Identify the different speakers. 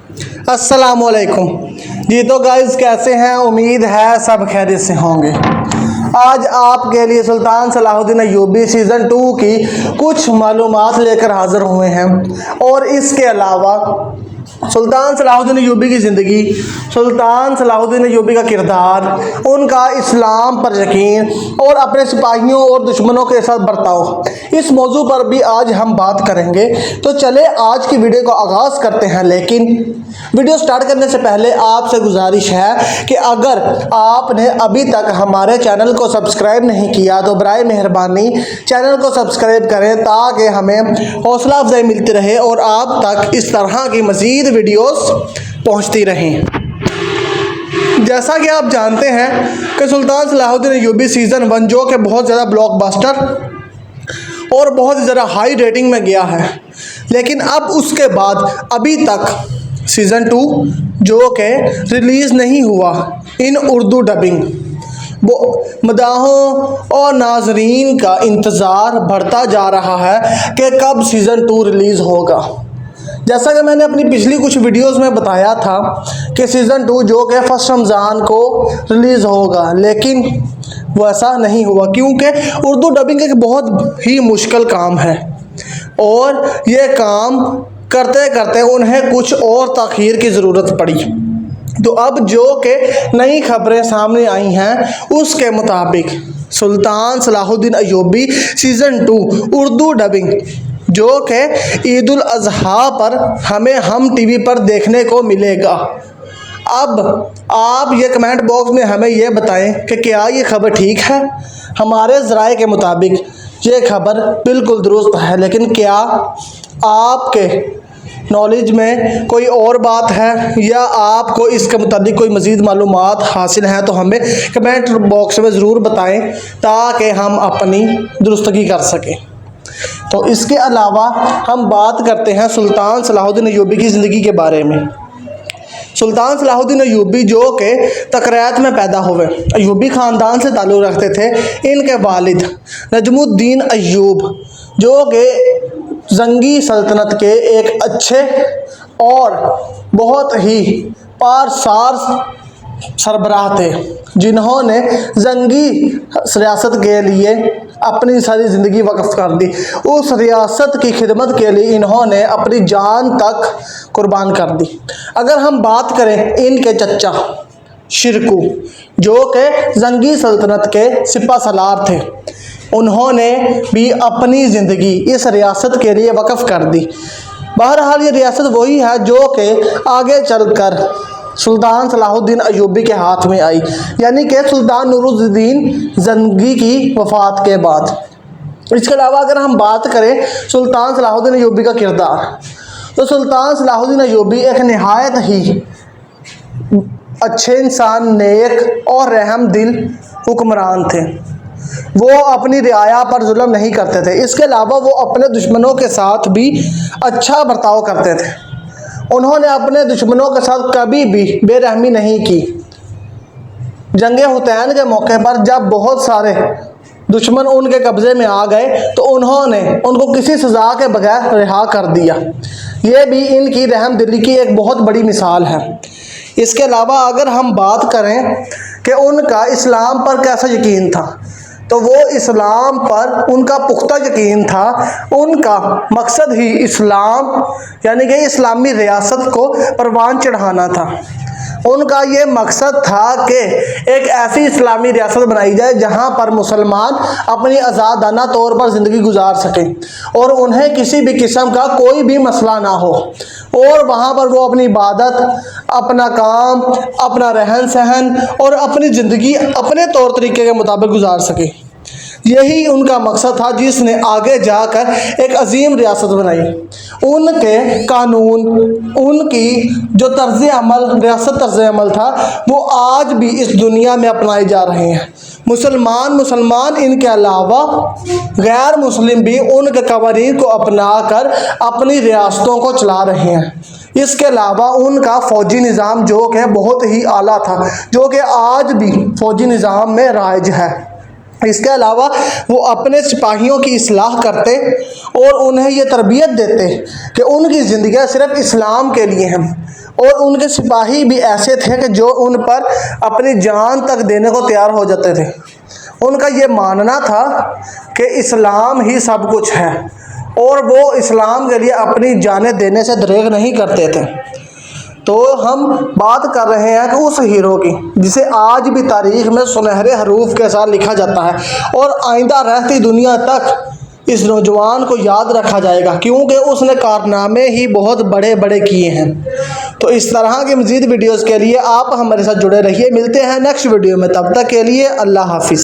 Speaker 1: अस्सलामुअलैकुम जी। तो गाइस कैसे हैं? उम्मीद है सब खैरियत से होंगे। आज आपके लिए सुल्तान सलाहुद्दीन अय्यूबी सीज़न 2 की कुछ मालूमात लेकर हाज़िर हुए हैं और इसके अलावा सुल्तान सलाहुद्दीन अय्यूबी की ज़िंदगी, सुल्तान सलाहुद्दीन अय्यूबी का किरदार, उनका इस्लाम पर यकीन और अपने सिपाहियों और दुश्मनों के साथ बर्ताव, इस मौजू पर भी आज हम बात करेंगे। तो चले आज की वीडियो को आगाज़ करते हैं। लेकिन वीडियो स्टार्ट करने से पहले आपसे गुजारिश है कि अगर आपने अभी तक हमारे चैनल को सब्सक्राइब नहीं किया तो बराए मेहरबानी चैनल को सब्सक्राइब करें ताकि हमें हौसला अफजाई मिलती रहे और आप तक इस तरह की मज़ीद वीडियोस पहुंचती रहें। जैसा कि आप जानते हैं कि सुल्तान सलाहुद्दीन अय्यूबी सीज़न 1 जो कि बहुत ज़्यादा ब्लॉकबस्टर और बहुत ज़्यादा हाई रेटिंग में गया है, लेकिन अब उसके बाद अभी तक सीज़न 2 जो कि रिलीज़ नहीं हुआ इन उर्दू डबिंग, वो मदाहों और नाजरीन का इंतज़ार बढ़ता जा रहा है कि कब सीज़न 2 रिलीज़ होगा। जैसा कि मैंने अपनी पिछली कुछ वीडियोस में बताया था कि सीज़न 2 जो कि फर्स्ट रमज़ान को रिलीज़ होगा, लेकिन वैसा नहीं हुआ क्योंकि उर्दू डबिंग एक बहुत ही मुश्किल काम है और ये काम करते करते उन्हें कुछ और ताख़ीर की ज़रूरत पड़ी। तो अब जो कि नई खबरें सामने आई हैं उसके मुताबिक Sultan Salahuddin Ayyubi season 2 Urdu dubbing जो कि ईद उल अज़हा पर हमें हम टीवी पर देखने को मिलेगा। अब आप ये कमेंट बॉक्स में हमें ये बताएं कि क्या ये खबर ठीक है। हमारे ज़राए के मुताबिक ये खबर बिल्कुल दुरुस्त है, लेकिन क्या आपके नॉलेज में कोई और बात है या आपको इसके मुताबिक कोई मज़ीद मालूमात हासिल हैं तो हमें कमेंट बॉक्स में ज़रूर बताएं ताकि हम अपनी दुरुस्तगी कर सकें। तो इसके अलावा हम बात करते हैं सुल्तान सलाहुद्दीन अय्यूबी की ज़िंदगी के बारे में। सुल्तान सलाहुद्दीन अय्यूबी जो कि तकरैत में पैदा हुए, अय्यूबी ख़ानदान से ताल्लुक़ रखते थे। इनके वालिद नजमुद्दीन अय्यूब जो कि ज़ंगी सल्तनत के एक अच्छे और बहुत ही पारसार सरबराह थे, जिन्होंने ज़ंगी रियासत के लिए अपनी सारी ज़िंदगी वक्फ कर दी। उस रियासत की खिदमत के लिए इन्होंने अपनी जान तक कुर्बान कर दी। अगर हम बात करें इनके चचा शिरकू जो कि ज़ंगी सल्तनत के सिपा सलार थे, उन्होंने भी अपनी ज़िंदगी इस रियासत के लिए वक्फ कर दी। बहरहाल ये रियासत वही है जो कि आगे चलकर सुल्तान सलाहुद्दीन अय्यूबी के हाथ में आई, यानी कि सुल्तान नूरुद्दीन ज़ंगी की वफ़ात के बाद। इसके अलावा अगर हम बात करें सुल्तान सलाहुद्दीन अय्यूबी का किरदार, तो सुल्तान सलाहुद्दीन अय्यूबी एक नहायत ही अच्छे इंसान, नेक और रहम दिल हुक्मरान थे। वो अपनी रियाया पर जुल्म नहीं करते थे। इसके अलावा वो अपने दुश्मनों के साथ भी अच्छा बर्ताव करते थे। उन्होंने अपने दुश्मनों के साथ कभी भी बेरहमी नहीं की। जंग हुतैन के मौके पर जब बहुत सारे दुश्मन उनके कब्ज़े में आ गए तो उन्होंने उनको किसी सज़ा के बगैर रिहा कर दिया। ये भी इनकी रहम दिली की एक बहुत बड़ी मिसाल है। इसके अलावा अगर हम बात करें कि उनका इस्लाम पर कैसा यकीन था, तो वो इस्लाम पर उनका पुख्ता यकीन था। उनका मकसद ही इस्लाम यानी कि इस्लामी रियासत को परवान चढ़ाना था। उनका ये मकसद था कि एक ऐसी इस्लामी रियासत बनाई जाए जहाँ पर मुसलमान अपनी आज़ादाना तौर पर ज़िंदगी गुजार सकें और उन्हें किसी भी किस्म का कोई भी मसला ना हो, और वहाँ पर वो अपनी इबादत, अपना काम, अपना रहन सहन और अपनी ज़िंदगी अपने तौर तरीके के मुताबिक गुजार सके। यही उनका मकसद था जिसने आगे जाकर एक अजीम रियासत बनाई। उनके कानून, उनकी जो तर्ज़ अमल, रियासत तर्ज़ अमल था, वो आज भी इस दुनिया में अपनाए जा रहे हैं। मुसलमान इनके अलावा गैर मुस्लिम भी उनके कवानीन को अपना कर अपनी रियासतों को चला रहे हैं। इसके अलावा उनका फ़ौजी निज़ाम जो कि बहुत ही आला था, जो कि आज भी फ़ौजी निज़ाम में राइज है। इसके अलावा वो अपने सिपाहियों की इस्लाह करते और उन्हें ये तरबियत देते कि उनकी ज़िंदगी सिर्फ इस्लाम के लिए हैं। और उनके सिपाही भी ऐसे थे कि जो उन पर अपनी जान तक देने को तैयार हो जाते थे। उनका ये मानना था कि इस्लाम ही सब कुछ है और वो इस्लाम के लिए अपनी जानें देने से दरेग नहीं करते थे। तो हम बात कर रहे हैं कि उस हीरो की जिसे आज भी तारीख़ में सुनहरे हरूफ के साथ लिखा जाता है और आइंदा रहती दुनिया तक इस नौजवान को याद रखा जाएगा, क्योंकि उसने कारनामे ही बहुत बड़े बड़े किए हैं। तो इस तरह की मज़ीद वीडियोज़ के लिए आप हमारे साथ जुड़े रहिए। मिलते हैं नेक्स्ट वीडियो में, तब तक के लिए अल्लाह हाफिज़।